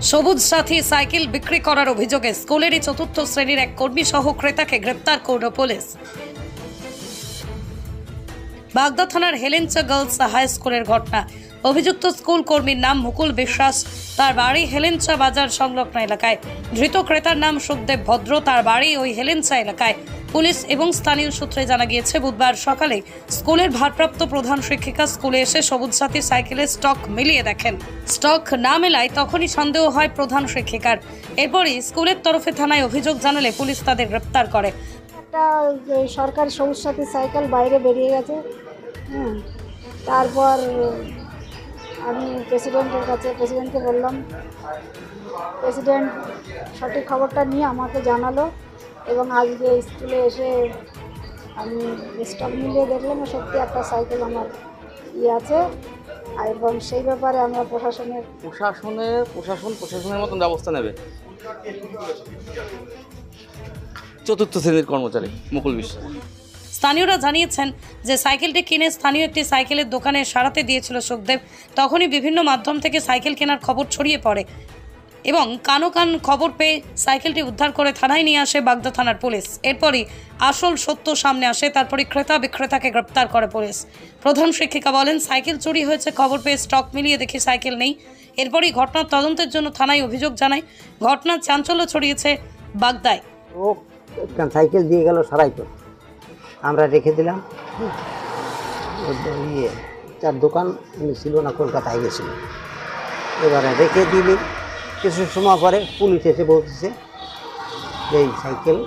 সবুজ সাথী সাইকেল বিক্রি করার অভিযোগে স্কুলেরই চতুর্থ শ্রেণীর এক কর্মী সহ ক্রেতাকে গ্রেপ্তার করল পুলিশ। বাগদা থানার হেলেঞ্চা গার্লস হাই স্কুলের ঘটনা। অভিযুক্ত স্কুল কর্মীর নাম মুকুল বিশ্বাস, তার বাড়ি হেলেঞ্চা বাজার সংলগ্ন এলাকায়। ধৃত ক্রেতার নাম সুখদেব ভদ্র, তার বাড়ি ওই হেলেঞ্চা এলাকায়। পুলিশ এবং স্থানীয় সূত্রে জানা গিয়েছে, বুধবার সকালে স্কুলের ভারপ্রাপ্ত প্রধান শিক্ষিকা স্কুলে এসে সবুজ সাথী সাইকেলের স্টক মিলিয়ে দেখেন। স্টক না মেলায় তখনই সন্দেহ হয় প্রধান শিক্ষিকার। এরপরই স্কুলের তরফে থানায় অভিযোগ জানালে পুলিশ তাদের গ্রেপ্তার করে। একটা সরকারি সবুজ সাথী সাইকেল বাইরে বেরিয়ে গেছে। তারপর আমি প্রেসিডেন্টকে বললাম, প্রেসিডেন্ট সঠিক খবরটা নিয়ে আমাকে জানালো এবং আজকে স্কুলে এসে আমি স্টক মিলিয়ে দেখলাম সত্যি একটা সাইকেল আমার আছে। এবং সেই ব্যাপারে আমরা প্রশাসনের মতন ব্যবস্থা নেবে। চতুর্থ শ্রেণীর কর্মচারী মুকুল বিশ্বাস। স্থানীয়রা জানিয়েছেন যে সাইকেলটি কিনে স্থানীয় একটি সাইকেলের দোকানে সারাতে দিয়েছিল সুখদেব। তখনই বিভিন্ন মাধ্যম থেকে সাইকেল কেনার খবর ছড়িয়ে পড়ে এবং কান খবর পেয়ে সাইকেলটি উদ্ধার করে থানায় নিয়ে আসে বাগদা থানার পুলিশ। এরপরই আসল সত্য সামনে আসে, তারপরে ক্রেতা বিক্রেতাকে গ্রেপ্তার করে পুলিশ। প্রধান শিক্ষিকা বলেন, সাইকেল চুরি হয়েছে খবর পেয়ে স্টক মিলিয়ে দেখি সাইকেল নেই। এরপরই ঘটনার তদন্তের জন্য থানায় অভিযোগ জানায়। ঘটনার চাঞ্চল্য ছড়িয়েছে বাগদায়। ও সাইকেল দিয়ে গেল সারাই করে, আমরা রেখে দিলাম। তার দোকান ছিল না, কলকাতায় গেছিল। এবারে রেখে দিলি, কিছু সময় পরে পুলিশ এসে বলতেছে এই সাইকেল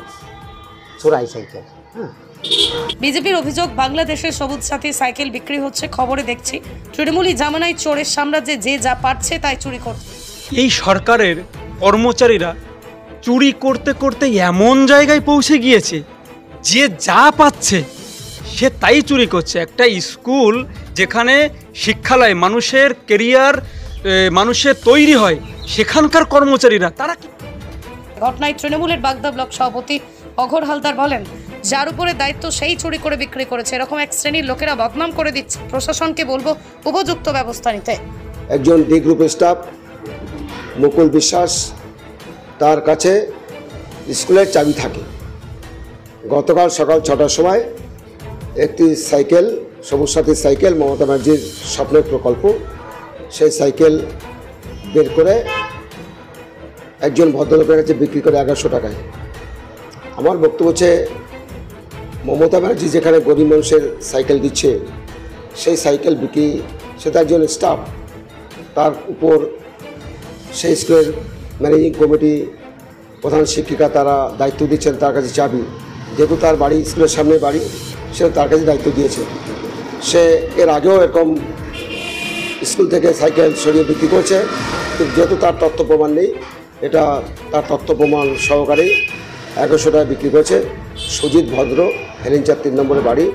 চোরাই সাইকেল। বিজেপির অভিযোগ, বাংলাদেশের সবুজ সাথী সাইকেল বিক্রি হচ্ছে খবরে দেখছি। তৃণমূলী জামানায় চোরের সাম্রাজ্যে যে যা পারছে তাই চুরি করছে। এই সরকারের কর্মচারীরা চুরি করতে করতে এমন জায়গায় পৌঁছে গিয়েছে যে যা পাচ্ছে সে তাই চুরি করছে। একটা স্কুল যেখানে শিক্ষালয়, মানুষের কেরিয়ার, মানুষের তৈরি হয়, সেখানকার কর্মচারীরা তারা কি? ঘটনায় তৃণমূলের বাগদা ব্লক সভাপতি অঘোর হালদার বলেন, যার উপরে দায়িত্ব সেই চুরি করে বিক্রি করেছে। এরকম এক শ্রেণীর লোকেরা বদনাম করে দিচ্ছে। প্রশাসনকে বলবো উপযুক্ত ব্যবস্থা নিতে। একজন ডি গ্রুপের স্টাফ মুকুল বিশ্বাস, তার কাছে স্কুলের চাবি থাকে। গতকাল সকাল 6টার সময় একটি সাইকেল, সবুজ সাথী সাইকেল, মমতা ব্যানার্জির স্বপ্নের প্রকল্প, সেই সাইকেল বের করে একজন ভদ্রলোকের কাছে বিক্রি করে 1100 টাকায়। আমার বক্তব্য হচ্ছে, মমতা ব্যানার্জি যেখানে গরিব মানুষের সাইকেল দিচ্ছে, সেই সাইকেল বিক্রি, সেটা একজন স্টাফ, তার উপর সেই স্কুলের ম্যানেজিং কমিটি, প্রধান শিক্ষিকা তারা দায়িত্ব দিচ্ছেন, তার কাছে চাবি। যেহেতু তার বাড়ি স্কুলের সামনে বাড়ি, সে তার কাছে দায়িত্ব দিয়েছে। সে এর আগেও এরকম স্কুল থেকে সাইকেল সরিয়ে বিক্রি করছে, কিন্তু যেহেতু তার তথ্য প্রমাণ নেই, এটা তার তথ্য প্রমাণ সহকারেই 1100 টাকা বিক্রি করেছে। সুজিত ভদ্র, হেলেঞ্চা 3 নম্বরে বাড়ি,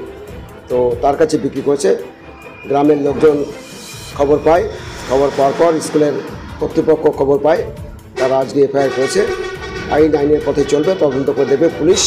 তো তার কাছে বিক্রি করেছে। গ্রামের লোকজন খবর পায়, খবর পাওয়ার পর স্কুলের কর্তৃপক্ষ খবর পায়, তারা আজকে এফআইআর করেছে। আইনের পথে চলবে, তদন্ত করে দেবে পুলিশ।